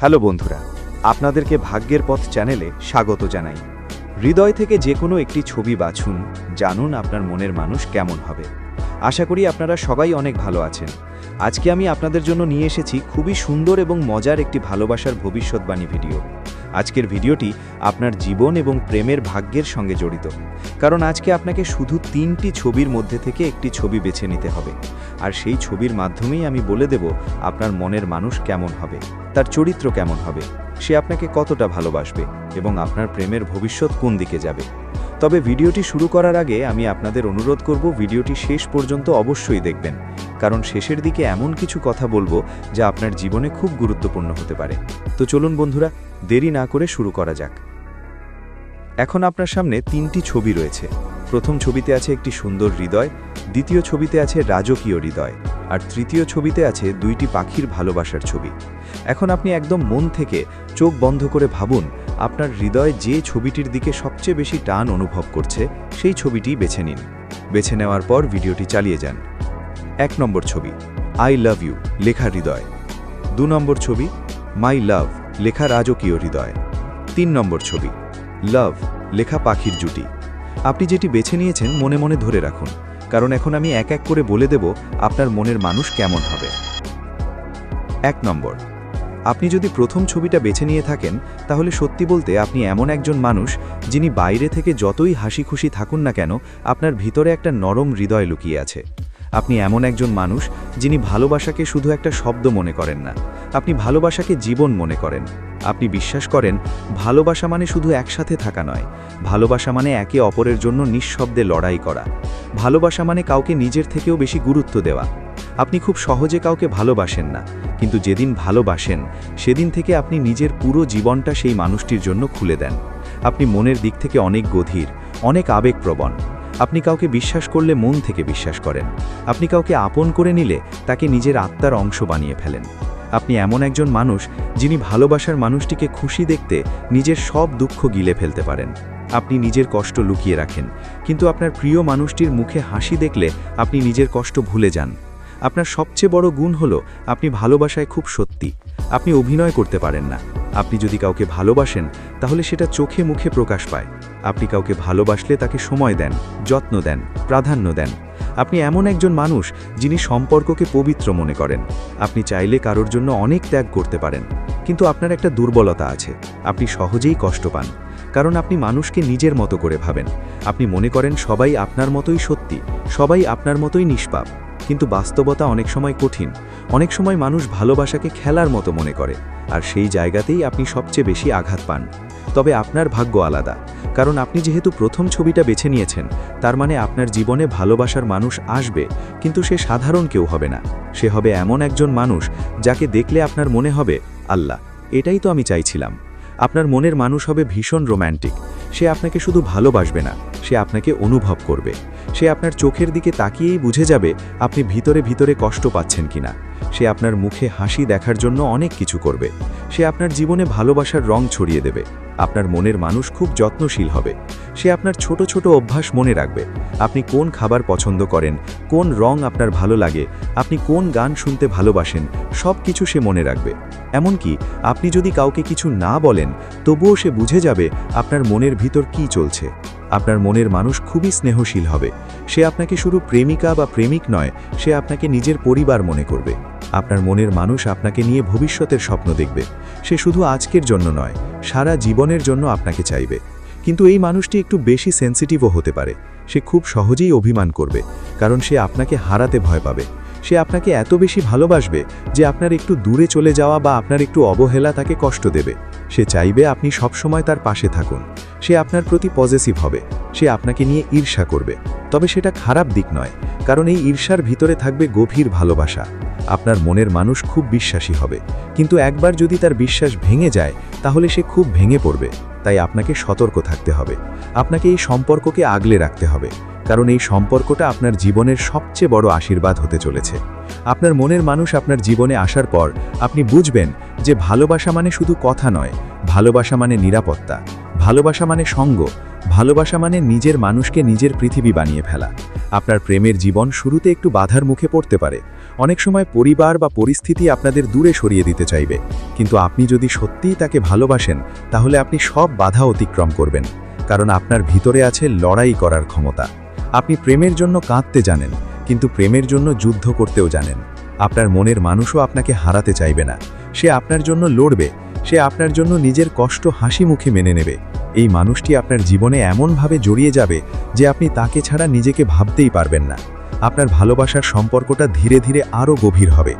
Hello বন্ধুরা, আপনাদেরকে ভাগ্যের পথ চ্যানেলে স্বাগত জানাই। হৃদয় থেকে যে কোনো একটি ছবি বাছুন, জানুন আপনার মনের মানুষ কেমন হবে। আশা করি আপনারা সবাই অনেক ভালো আছেন। আজকে আমি আপনাদের জন্য নিয়ে এসেছি খুবই সুন্দর এবং মজার একটি ভালোবাসার ভবিষ্যৎবাণী ভিডিও। আজকের ভিডিওটি আপনার জীবন এবং প্রেমের ভাগ্যের সঙ্গে জড়িত, কারণ আজকে আপনাকে শুধু 3টি ছবির মধ্যে থেকে একটি ছবি বেছে নিতে হবে। আর সেই ছবির মাধ্যমেই আমি বলে দেব আপনার মনের মানুষ কেমন হবে, তার চরিত্র কেমন হবে, সে আপনাকে কতটা ভালোবাসবে এবং আপনার প্রেমের ভবিষ্যৎ কোন দিকে যাবে। তবে ভিডিওটি শুরু করার আগে আমি আপনাদের অনুরোধ করব ভিডিওটি শেষ পর্যন্ত অবশ্যই দেখবেন, কারণ শেষের দিকে এমন কিছু কথা বলবো যা আপনার জীবনে খুব গুরুত্বপূর্ণ হতে পারে। তো চলুন বন্ধুরা, দেরি না করে শুরু করা যাক। এখন আপনার সামনে 3টি ছবি রয়েছে। প্রথম ছবিতে আছে একটি সুন্দর হৃদয়, দ্বিতীয় ছবিতে আছে রাজকীয় হৃদয়, আর তৃতীয় ছবিতে আছে 2টি পাখির ভালোবাসার ছবি। এখন আপনি একদম মন থেকে চোখ বন্ধ করে ভাবুন আপনার হৃদয় যে ছবিটির দিকে সবচেয়ে বেশি টান অনুভব করছে সেই ছবিটি বেছে নিন। বেছে নেওয়ার পর ভিডিওটি চালিয়ে যান। 1 নম্বর ছবি, আই লাভ ইউ লেখা হৃদয়। 2 নম্বর ছবি, মাই লাভ লেখা রাজকীয় হৃদয়। 3 নম্বর ছবি, লাভ লেখা পাখির জুটি। আপনি যেটি বেছে নিয়েছেন মনে মনে ধরে রাখুন, কারণ এখন আমি এক এক করে বলে দেব আপনার মনের মানুষ কেমন হবে। 1 নম্বর, আপনি যদি প্রথম ছবিটা বেছে নিয়ে থাকেন তাহলে সত্যি বলতে আপনি এমন একজন মানুষ যিনি বাইরে থেকে যতই হাসি খুশি থাকুন না কেন আপনার ভিতরে একটা নরম হৃদয় লুকিয়ে আছে। আপনি এমন একজন মানুষ যিনি ভালোবাসাকে শুধু একটা শব্দ মনে করেন না, আপনি ভালোবাসাকে জীবন মনে করেন। আপনি বিশ্বাস করেন ভালোবাসা মানে শুধু একসাথে থাকা নয়, ভালোবাসা মানে একে অপরের জন্য নিঃশব্দে লড়াই করা। ভালোবাসা মানে কাউকে নিজের থেকেও বেশি গুরুত্ব দেওয়া। আপনি খুব সহজে কাউকে ভালোবাসেন না, কিন্তু যেদিন ভালোবাসেন সেদিন থেকে আপনি নিজের পুরো জীবনটা সেই মানুষটির জন্য খুলে দেন। আপনি মনের দিক থেকে অনেক গভীর, অনেক আবেগপ্রবণ। আপনি কাউকে বিশ্বাস করলে মন থেকে বিশ্বাস করেন। আপনি কাউকে আপন করে নিলে তাকে নিজের আত্মার অংশ বানিয়ে ফেলেন। আপনি এমন একজন মানুষ যিনি ভালোবাসার মানুষটিকে খুশি দেখতে নিজের সব দুঃখ গিলে ফেলতে পারেন। আপনি নিজের কষ্ট লুকিয়ে রাখেন, কিন্তু আপনার প্রিয় মানুষটির মুখে হাসি দেখলে আপনি নিজের কষ্ট ভুলে যান। আপনার সবচেয়ে বড় গুণ হলো আপনি ভালোবাসায় খুব সত্যি। আপনি অভিনয় করতে পারেন না। আপনি যদি কাউকে ভালোবাসেন তাহলে সেটা চোখে মুখে প্রকাশ পায়। আপনি কাউকে ভালোবাসলে তাকে সময় দেন, যত্ন দেন, প্রাধান্য দেন। আপনি এমন একজন মানুষ যিনি সম্পর্ককে পবিত্র মনে করেন। আপনি চাইলে কারোর জন্য অনেক ত্যাগ করতে পারেন, কিন্তু আপনার একটা দুর্বলতা আছে, আপনি সহজেই কষ্ট পান। কারণ আপনি মানুষকে নিজের মতো করে ভাবেন। আপনি মনে করেন সবাই আপনার মতোই সত্যি, সবাই আপনার মতোই নিষ্পাপ। কিন্তু বাস্তবতা অনেক সময় কঠিন। অনেক সময় মানুষ ভালোবাসাকে খেলার মতো মনে করে, আর সেই জায়গাতেই আপনি সবচেয়ে বেশি আঘাত পান। তবে আপনার ভাগ্য আলাদা, কারণ আপনি যেহেতু প্রথম ছবিটা বেছে নিয়েছেন, তার মানে আপনার জীবনে ভালোবাসার মানুষ আসবে, কিন্তু সে সাধারণ কেউ হবে না। সে হবে এমন একজন মানুষ যাকে দেখলে আপনার মনে হবে, আল্লাহ, এটাই তো আমি চাইছিলাম। আপনার মনের মানুষ হবে ভীষণ রোম্যান্টিক। সে আপনাকে শুধু ভালোবাসবে না, সে আপনাকে অনুভব করবে। সে আপনার চোখের দিকে তাকিয়েই বুঝে যাবে আপনি ভিতরে ভিতরে কষ্ট পাচ্ছেন কিনা। সে আপনার মুখে হাসি দেখার জন্য অনেক কিছু করবে। সে আপনার জীবনে ভালোবাসার রং ছড়িয়ে দেবে। আপনার মনের মানুষ খুব যত্নশীল হবে। সে আপনার ছোট ছোট অভ্যাস মনে রাখবে। আপনি কোন খাবার পছন্দ করেন, কোন রং আপনার ভালো লাগে, আপনি কোন গান শুনতে ভালোবাসেন, সব কিছু সে মনে রাখবে। এমনকি আপনি যদি কাউকে কিছু না বলেন তবুও সে বুঝে যাবে আপনার মনের ভিতর কি চলছে। আপনার মনের মানুষ খুবই স্নেহশীল হবে। সে আপনাকে শুধু প্রেমিকা বা প্রেমিক নয়, সে আপনাকে নিজের পরিবার মনে করবে। আপনার মনের মানুষ আপনাকে নিয়ে ভবিষ্যতের স্বপ্ন দেখবে। সে শুধু আজকের জন্য নয়, সারা জীবনের জন্য আপনাকে চাইবে। কিন্তু এই মানুষটি একটু বেশি সেন্সিটিভও হতে পারে। সে খুব সহজেই অভিমান করবে, কারণ সে আপনাকে হারাতে ভয় পাবে। সে আপনাকে এত বেশি ভালোবাসবে যে আপনার একটু দূরে চলে যাওয়া বা আপনার একটু অবহেলা তাকে কষ্ট দেবে। সে চাইবে আপনি সবসময় তার পাশে থাকুন। সে আপনার প্রতি পজিটিভ হবে। সে আপনাকে নিয়ে ঈর্ষা করবে, তবে সেটা খারাপ দিক নয়, কারণ এই ঈর্ষার ভিতরে থাকবে গভীর ভালোবাসা। আপনার মনের মানুষ খুব বিশ্বাসী হবে, কিন্তু একবার যদি তার বিশ্বাস ভেঙে যায় তাহলে সে খুব ভেঙে পড়বে। তাই আপনাকে সতর্ক থাকতে হবে। আপনাকে এই সম্পর্ককে আগলে রাখতে হবে, কারণ এই সম্পর্কটা আপনার জীবনের সবচেয়ে বড় আশীর্বাদ হতে চলেছে। আপনার মনের মানুষ আপনার জীবনে আসার পর আপনি বুঝবেন যে ভালোবাসা মানে শুধু কথা নয়, ভালোবাসা মানে নিরাপত্তা, ভালোবাসা মানে সঙ্গ, ভালোবাসা মানে নিজের মানুষকে নিজের পৃথিবী বানিয়ে ফেলা। আপনার প্রেমের জীবন শুরুতে একটু বাধার মুখে পড়তে পারে। অনেক সময় পরিবার বা পরিস্থিতি আপনাদের দূরে সরিয়ে দিতে চাইবে, কিন্তু আপনি যদি সত্যিই তাকে ভালোবাসেন তাহলে আপনি সব বাধা অতিক্রম করবেন, কারণ আপনার ভিতরে আছে লড়াই করার ক্ষমতা। আপনি প্রেমের জন্য কাঁদতে জানেন, কিন্তু প্রেমের জন্য যুদ্ধ করতেও জানেন। আপনার মনের মানুষও আপনাকে হারাতে চাইবে না, সে আপনার জন্য লড়বে, সে আপনার জন্য নিজের কষ্ট হাসি মুখে মেনে নেবে। এই মানুষটি আপনার জীবনে এমনভাবে জড়িয়ে যাবে যে আপনি তাকে ছাড়া নিজেকে ভাবতেই পারবেন না। আপনার ভালোবাসার সম্পর্কটা ধীরে ধীরে আরও গভীর হবে।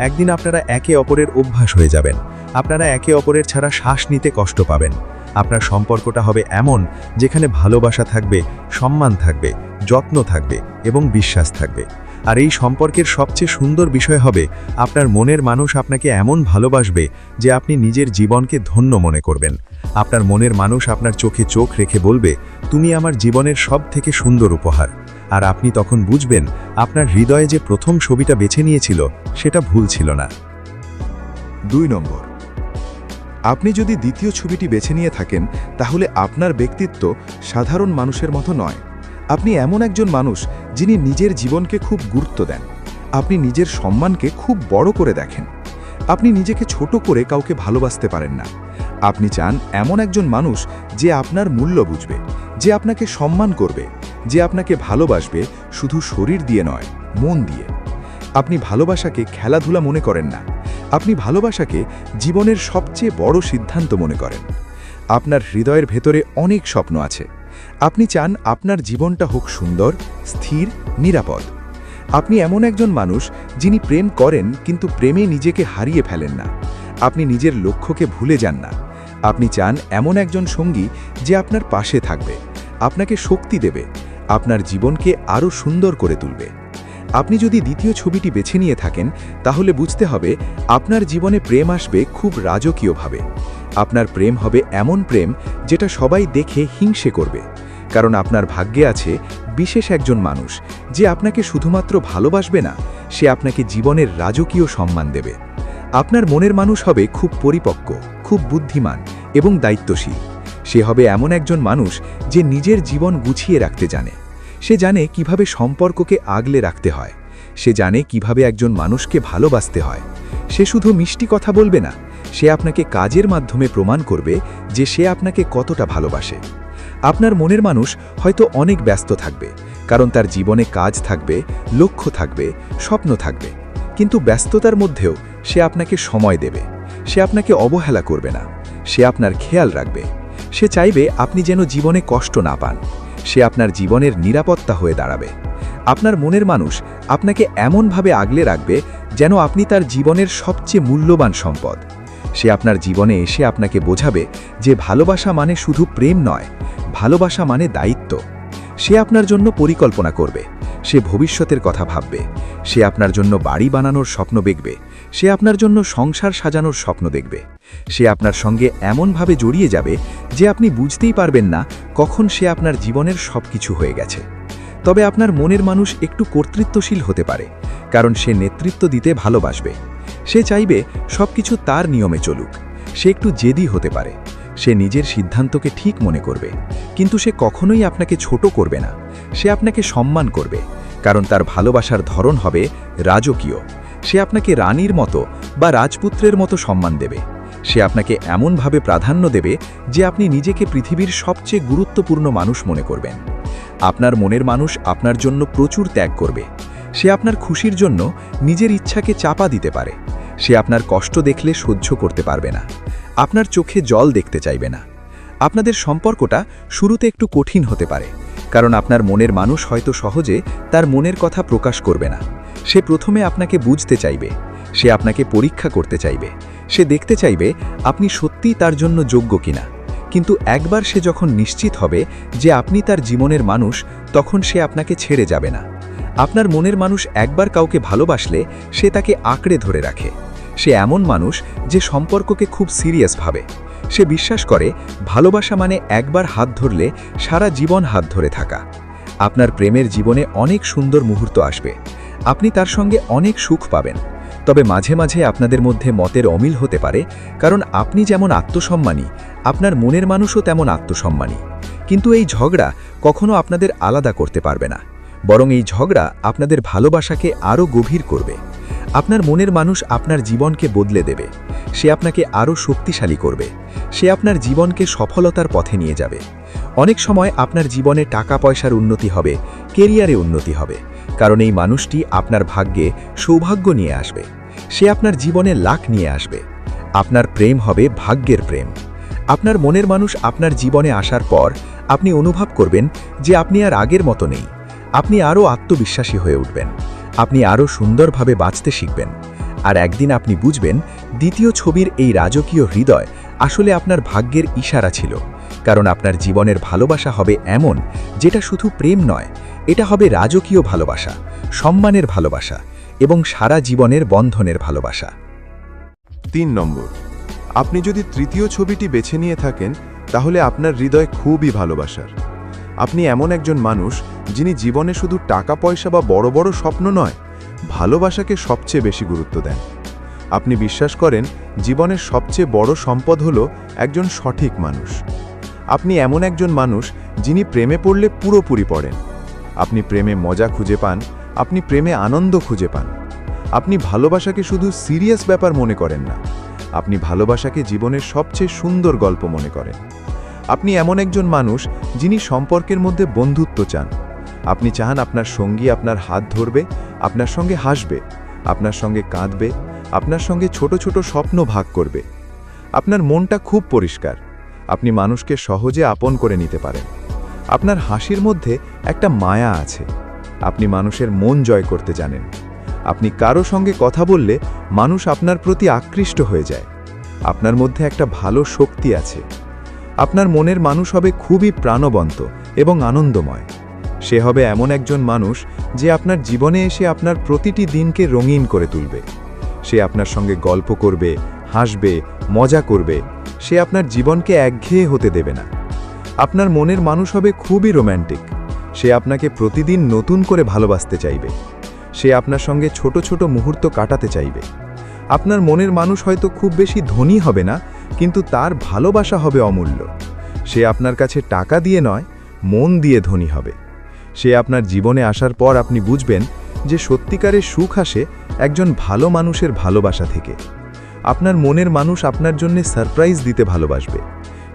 একদিন আপনারা একে অপরের অভ্যাস হয়ে যাবেন, আপনারা একে অপরের ছাড়া শ্বাস নিতে কষ্ট পাবেন। আপনার সম্পর্কটা হবে এমন যেখানে ভালোবাসা থাকবে, সম্মান থাকবে, যত্ন থাকবে এবং বিশ্বাস থাকবে। আর এই সম্পর্কের সবচেয়ে সুন্দর বিষয় হবে আপনার মনের মানুষ আপনাকে এমন ভালোবাসবে যে আপনি নিজের জীবনকে ধন্য মনে করবেন। আপনার মনের মানুষ আপনার চোখে চোখ রেখে বলবে, তুমি আমার জীবনের সবথেকে সুন্দর উপহার। আর আপনি তখন বুঝবেন আপনার হৃদয়ে যে প্রথম ছবিটা বেছে নিয়েছিল সেটা ভুল ছিল না। 2 নম্বর, আপনি যদি দ্বিতীয় ছবিটি বেছে নিয়ে থাকেন তাহলে আপনার ব্যক্তিত্ব সাধারণ মানুষের মতো নয়। আপনি এমন একজন মানুষ যিনি নিজের জীবনকে খুব গুরুত্ব দেন। আপনি নিজের সম্মানকে খুব বড় করে দেখেন। আপনি নিজেকে ছোট করে কাউকে ভালোবাসতে পারেন না। আপনি চান এমন একজন মানুষ যে আপনার মূল্য বুঝবে, যে আপনাকে সম্মান করবে, যে আপনাকে ভালোবাসবে শুধু শরীর দিয়ে নয়, মন দিয়ে। আপনি ভালোবাসাকে খেলাধুলা মনে করেন না, আপনি ভালোবাসাকে জীবনের সবচেয়ে বড় সিদ্ধান্ত মনে করেন। আপনার হৃদয়ের ভেতরে অনেক স্বপ্ন আছে। আপনি চান আপনার জীবনটা হোক সুন্দর, স্থির, নিরাপদ। আপনি এমন একজন মানুষ যিনি প্রেম করেন কিন্তু প্রেমে নিজেকে হারিয়ে ফেলেন না। আপনি নিজের লক্ষ্যকে ভুলে যান না। আপনি চান এমন একজন সঙ্গী যে আপনার পাশে থাকবে, আপনাকে শক্তি দেবে, আপনার জীবনকে আরও সুন্দর করে তুলবে। আপনি যদি দ্বিতীয় ছবিটি বেছে নিয়ে থাকেন তাহলে বুঝতে হবে আপনার জীবনে প্রেম আসবে খুব রাজকীয়ভাবে। আপনার প্রেম হবে এমন প্রেম যেটা সবাই দেখে হিংসে করবে, কারণ আপনার ভাগ্যে আছে বিশেষ একজন মানুষ যে আপনাকে শুধুমাত্র ভালোবাসবে না, সে আপনাকে জীবনের রাজকীয় সম্মান দেবে। আপনার মনের মানুষ হবে খুব পরিপক্ক, খুব বুদ্ধিমান এবং দায়িত্বশীল। সে হবে এমন একজন মানুষ যে নিজের জীবন গুছিয়ে রাখতে জানে। সে জানে কিভাবে সম্পর্ককে আগলে রাখতে হয়, সে জানে কিভাবে একজন মানুষকে ভালোবাসতে হয়। সে শুধু মিষ্টি কথা বলবে না, সে আপনাকে কাজের মাধ্যমে প্রমাণ করবে যে সে আপনাকে কতটা ভালোবাসে। আপনার মনের মানুষ হয়তো অনেক ব্যস্ত থাকবে, কারণ তার জীবনে কাজ থাকবে, লক্ষ্য থাকবে, স্বপ্ন থাকবে, কিন্তু ব্যস্ততার মধ্যেও সে আপনাকে সময় দেবে। সে আপনাকে অবহেলা করবে না, সে আপনার খেয়াল রাখবে। সে চাইবে আপনি যেন জীবনে কষ্ট না পান। সে আপনার জীবনের নিরাপত্তা হয়ে দাঁড়াবে। আপনার মনের মানুষ আপনাকে এমনভাবে আগলে রাখবে যেন আপনি তার জীবনের সবচেয়ে মূল্যবান সম্পদ। সে আপনার জীবনে এসে আপনাকে বোঝাবে যে ভালোবাসা মানে শুধু প্রেম নয়, ভালোবাসা মানে দায়িত্ব। সে আপনার জন্য পরিকল্পনা করবে, সে ভবিষ্যতের কথা ভাববে, সে আপনার জন্য বাড়ি বানানোর স্বপ্ন দেখবে, সে আপনার জন্য সংসার সাজানোর স্বপ্ন দেখবে। সে আপনার সঙ্গে এমনভাবে জড়িয়ে যাবে যে আপনি বুঝতেই পারবেন না কখন সে আপনার জীবনের সবকিছু হয়ে গেছে। তবে আপনার মনের মানুষ একটু কর্তৃত্বশীল হতে পারে, কারণ সে নেতৃত্ব দিতে ভালোবাসবে। সে চাইবে সবকিছু তার নিয়মে চলুক। সে একটু জেদি হতে পারে, সে নিজের সিদ্ধান্তকে ঠিক মনে করবে, কিন্তু সে কখনোই আপনাকে ছোট করবে না। সে আপনাকে সম্মান করবে, কারণ তার ভালোবাসার ধরন হবে রাজকীয়। সে আপনাকে রানীর মতো বা রাজপুত্রের মতো সম্মান দেবে। সে আপনাকে এমনভাবে প্রাধান্য দেবে যে আপনি নিজেকে পৃথিবীর সবচেয়ে গুরুত্বপূর্ণ মানুষ মনে করবেন। আপনার মনের মানুষ আপনার জন্য প্রচুর ত্যাগ করবে। সে আপনার খুশির জন্য নিজের ইচ্ছাকে চাপা দিতে পারে। সে আপনার কষ্ট দেখলে সহ্য করতে পারবে না, আপনার চোখে জল দেখতে চাইবে না। আপনাদের সম্পর্কটা শুরুতে একটু কঠিন হতে পারে, কারণ আপনার মনের মানুষ হয়তো সহজে তার মনের কথা প্রকাশ করবে না। সে প্রথমে আপনাকে বুঝতে চাইবে, সে আপনাকে পরীক্ষা করতে চাইবে, সে দেখতে চাইবে আপনি সত্যিই তার জন্য যোগ্য কিনা। কিন্তু একবার সে যখন নিশ্চিত হবে যে আপনি তার জীবনের মানুষ, তখন সে আপনাকে ছেড়ে যাবে না। আপনার মনের মানুষ একবার কাউকে ভালোবাসলে সে তাকে আঁকড়ে ধরে রাখে। সে এমন মানুষ যে সম্পর্ককে খুব সিরিয়াস ভাবে। সে বিশ্বাস করে ভালোবাসা মানে একবার হাত ধরলে সারা জীবন হাত ধরে থাকা। আপনার প্রেমের জীবনে অনেক সুন্দর মুহূর্ত আসবে, আপনি তার সঙ্গে অনেক সুখ পাবেন। তবে মাঝে মাঝে আপনাদের মধ্যে মতের অমিল হতে পারে, কারণ আপনি যেমন আত্মসম্মানী, আপনার মনের মানুষও তেমন আত্মসম্মানী। কিন্তু এই ঝগড়া কখনো আপনাদের আলাদা করতে পারবে না, বরং এই ঝগড়া আপনাদের ভালোবাসাকে আরও গভীর করবে। আপনার মনের মানুষ আপনার জীবনকে বদলে দেবে। সে আপনাকে আরও শক্তিশালী করবে। সে আপনার জীবনকে সফলতার পথে নিয়ে যাবে। অনেক সময় আপনার জীবনে টাকা পয়সার উন্নতি হবে, কেরিয়ারে উন্নতি হবে, কারণ এই মানুষটি আপনার ভাগ্যে সৌভাগ্য নিয়ে আসবে। সে আপনার জীবনে লাখ নিয়ে আসবে। আপনার প্রেম হবে ভাগ্যের প্রেম। আপনার মনের মানুষ আপনার জীবনে আসার পর আপনি অনুভব করবেন যে আপনি আর আগের মতো নেই। আপনি আরও আত্মবিশ্বাসী হয়ে উঠবেন। আপনি আরও সুন্দরভাবে বাঁচতে শিখবেন। আর একদিন আপনি বুঝবেন দ্বিতীয় ছবির এই রাজকীয় হৃদয় আসলে আপনার ভাগ্যের ইশারা ছিল, কারণ আপনার জীবনের ভালোবাসা হবে এমন যেটা শুধু প্রেম নয়, এটা হবে রাজকীয় ভালোবাসা, সম্মানের ভালোবাসা এবং সারা জীবনের বন্ধনের ভালোবাসা। 3 নম্বর, আপনি যদি তৃতীয় ছবিটি বেছে নিয়ে থাকেন তাহলে আপনার হৃদয় খুবই ভালোবাসার। আপনি এমন একজন মানুষ যিনি জীবনে শুধু টাকা পয়সা বা বড় বড় স্বপ্ন নয়, ভালোবাসাকে সবচেয়ে বেশি গুরুত্ব দেন। আপনি বিশ্বাস করেন জীবনের সবচেয়ে বড় সম্পদ হলো একজন সঠিক মানুষ। আপনি এমন একজন মানুষ যিনি প্রেমে পড়লে পুরোপুরি পড়েন। আপনি প্রেমে মজা খুঁজে পান, আপনি প্রেমে আনন্দ খুঁজে পান। আপনি ভালোবাসাকে শুধু সিরিয়াস ব্যাপার মনে করেন না, আপনি ভালোবাসাকে জীবনের সবচেয়ে সুন্দর গল্প মনে করেন। আপনি এমন একজন মানুষ যিনি সম্পর্কের মধ্যে বন্ধুত্ব চান। আপনি চান আপনার সঙ্গী আপনার হাত ধরবে, আপনার সঙ্গে হাসবে, আপনার সঙ্গে কাঁদবে, আপনার সঙ্গে ছোট ছোট স্বপ্ন ভাগ করবে। আপনার মনটা খুব পরিষ্কার, আপনি মানুষকে সহজে আপন করে নিতে পারেন। আপনার হাসির মধ্যে একটা মায়া আছে, আপনি মানুষের মন জয় করতে জানেন। আপনি কারো সঙ্গে কথা বললে মানুষ আপনার প্রতি আকৃষ্ট হয়ে যায়। আপনার মধ্যে একটা ভালো শক্তি আছে। আপনার মনের মানুষ হবে খুবই প্রাণবন্ত এবং আনন্দময়। সে হবে এমন একজন মানুষ যে আপনার জীবনে এসে আপনার প্রতিটি দিনকে রঙিন করে তুলবে। সে আপনার সঙ্গে গল্প করবে, হাসবে, মজা করবে। সে আপনার জীবনকে একঘেয়ে হতে দেবে না। আপনার মনের মানুষ হবে খুবই রোম্যান্টিক। সে আপনাকে প্রতিদিন নতুন করে ভালোবাসতে চাইবে। সে আপনার সঙ্গে ছোট ছোট মুহূর্ত কাটাতে চাইবে। আপনার মনের মানুষ হয়তো খুব বেশি ধনী হবে না, কিন্তু তার ভালোবাসা হবে অমূল্য। সে আপনার কাছে টাকা দিয়ে নয়, মন দিয়ে ধনী হবে। সে আপনার জীবনে আসার পর আপনি বুঝবেন যে সত্যিকারের সুখ আসে একজন ভালো মানুষের ভালোবাসা থেকে। আপনার মনের মানুষ আপনার জন্য সারপ্রাইজ দিতে ভালোবাসবে।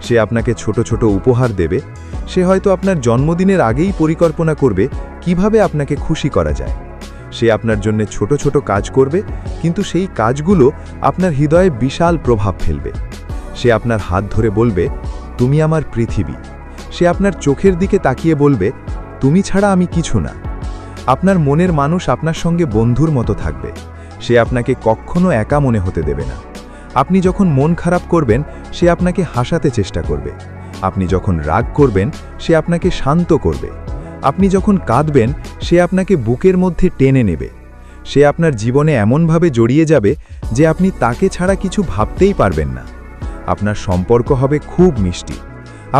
সে আপনাকে ছোট ছোট উপহার দেবে। সে হয়তো আপনার জন্মদিনের আগেই পরিকল্পনা করবে কিভাবে আপনাকে খুশি করা যায়। সে আপনার জন্য ছোট ছোট কাজ করবে, কিন্তু সেই কাজগুলো আপনার হৃদয়ে বিশাল প্রভাব ফেলবে। সে আপনার হাত ধরে বলবে, তুমি আমার পৃথিবী। সে আপনার চোখের দিকে তাকিয়ে বলবে, তুমি ছাড়া আমি কিছু না। আপনার মনের মানুষ আপনার সঙ্গে বন্ধুর মতো থাকবে। সে আপনাকে কখনো একা মনে হতে দেবে না। আপনি যখন মন খারাপ করবেন, সে আপনাকে হাসাতে চেষ্টা করবে। আপনি যখন রাগ করবেন, সে আপনাকে শান্ত করবে। আপনি যখন কাঁদবেন, সে আপনাকে বুকের মধ্যে টেনে নেবে। সে আপনার জীবনে এমনভাবে জড়িয়ে যাবে যে আপনি তাকে ছাড়া কিছু ভাবতেই পারবেন না। আপনার সম্পর্ক হবে খুব মিষ্টি।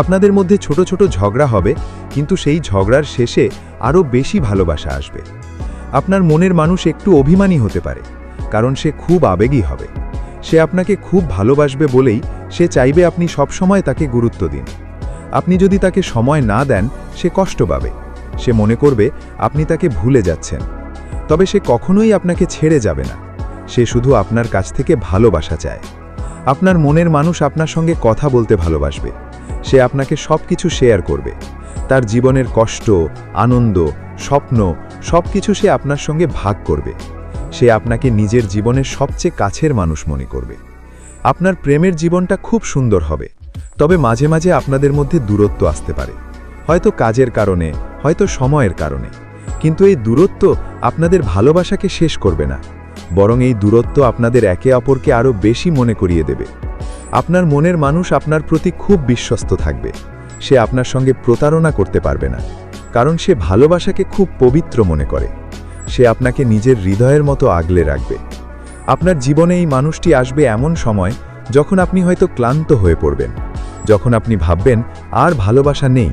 আপনাদের মধ্যে ছোট ছোট ঝগড়া হবে, কিন্তু সেই ঝগড়ার শেষে আরও বেশি ভালোবাসা আসবে। আপনার মনের মানুষ একটু অভিমানী হতে পারে, কারণ সে খুব আবেগী হবে। সে আপনাকে খুব ভালোবাসবে বলেই সে চাইবে আপনি সবসময় তাকে গুরুত্ব দিন। আপনি যদি তাকে সময় না দেন, সে কষ্ট পাবে। সে মনে করবে আপনি তাকে ভুলে যাচ্ছেন। তবে সে কখনোই আপনাকে ছেড়ে যাবে না। সে শুধু আপনার কাছ থেকে ভালোবাসা চায়। আপনার মনের মানুষ আপনার সঙ্গে কথা বলতে ভালোবাসবে। সে আপনাকে সব কিছু শেয়ার করবে। তার জীবনের কষ্ট, আনন্দ, স্বপ্ন সবকিছু সে আপনার সঙ্গে ভাগ করবে। সে আপনাকে নিজের জীবনের সবচেয়ে কাছের মানুষ মনে করবে। আপনার প্রেমের জীবনটা খুব সুন্দর হবে, তবে মাঝে মাঝে আপনাদের মধ্যে দূরত্ব আসতে পারে, হয়তো কাজের কারণে, হয়তো সময়ের কারণে। কিন্তু এই দূরত্ব আপনাদের ভালোবাসাকে শেষ করবে না, বরং এই দূরত্ব আপনাদের একে অপরকে আরও বেশি মনে করিয়ে দেবে। আপনার মনের মানুষ আপনার প্রতি খুব বিশ্বস্ত থাকবে। সে আপনার সঙ্গে প্রতারণা করতে পারবে না, কারণ সে ভালোবাসাকে খুব পবিত্র মনে করে। সে আপনাকে নিজের হৃদয়ের মতো আগলে রাখবে। আপনার জীবনে এই মানুষটি আসবে এমন সময় যখন আপনি হয়তো ক্লান্ত হয়ে পড়বেন, যখন আপনি ভাববেন আর ভালোবাসা নেই।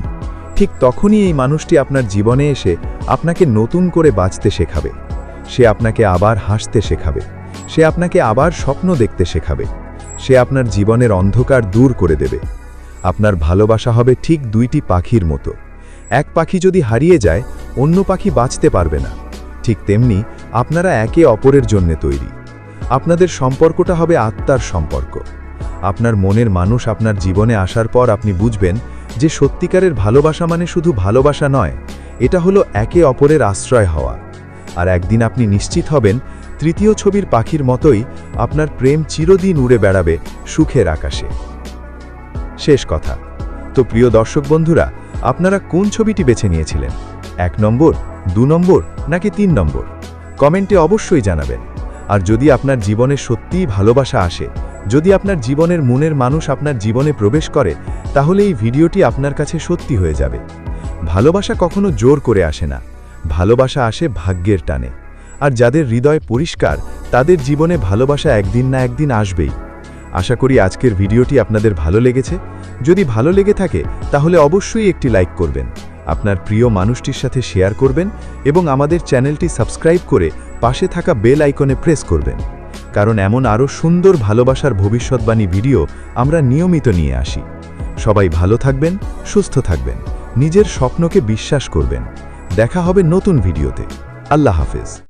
ঠিক তখনই এই মানুষটি আপনার জীবনে এসে আপনাকে নতুন করে বাঁচতে শেখাবে। সে আপনাকে আবার হাসতে শেখাবে। সে আপনাকে আবার স্বপ্ন দেখতে শেখাবে। সে আপনার জীবনের অন্ধকার দূর করে দেবে। আপনার ভালোবাসা হবে ঠিক দুইটি পাখির মতো। এক পাখি যদি হারিয়ে যায়, অন্য পাখি বাঁচতে পারবে না। ঠিক তেমনি আপনারা একে অপরের জন্য তৈরি। আপনাদের সম্পর্কটা হবে আত্মার সম্পর্ক। আপনার মনের মানুষ আপনার জীবনে আসার পর আপনি বুঝবেন যে সত্যিকারের ভালোবাসা মানে শুধু ভালোবাসা নয়, এটা হলো একে অপরের আশ্রয় হওয়া। আর একদিন আপনি নিশ্চিত হবেন তৃতীয় ছবির পাখির মতোই আপনার প্রেম চিরদিন উড়ে বেড়াবে সুখের আকাশে। শেষ কথা, তো প্রিয় দর্শক বন্ধুরা, আপনারা কোন ছবিটি বেছে নিয়েছিলেন? 1 নম্বর, 2 নম্বর নাকি 3 নম্বর? কমেন্টে অবশ্যই জানাবেন। আর যদি আপনার জীবনে সত্যিই ভালোবাসা আসে, যদি আপনার জীবনের মনের মানুষ আপনার জীবনে প্রবেশ করে, তাহলে এই ভিডিওটি আপনার কাছে সত্যি হয়ে যাবে। ভালোবাসা কখনো জোর করে আসে না, ভালোবাসা আসে ভাগ্যের টানে। আর যাদের হৃদয় পরিষ্কার, তাদের জীবনে ভালোবাসা একদিন না একদিন আসবেই। আশা করি আজকের ভিডিওটি আপনাদের ভালো লেগেছে। যদি ভালো লেগে থাকে তাহলে অবশ্যই একটি লাইক করবেন, আপনার প্রিয় মানুষটির সাথে শেয়ার করবেন এবং আমাদের চ্যানেলটি সাবস্ক্রাইব করে পাশে থাকা বেল আইকনে প্রেস করবেন। কারণ এমন আরও সুন্দর ভালোবাসার ভবিষ্যৎবাণী ভিডিও আমরা নিয়মিত নিয়ে আসি। সবাই ভালো থাকবেন, সুস্থ থাকবেন, নিজের স্বপ্নকে বিশ্বাস করবেন। দেখা হবে নতুন ভিডিওতে। আল্লাহ হাফেজ।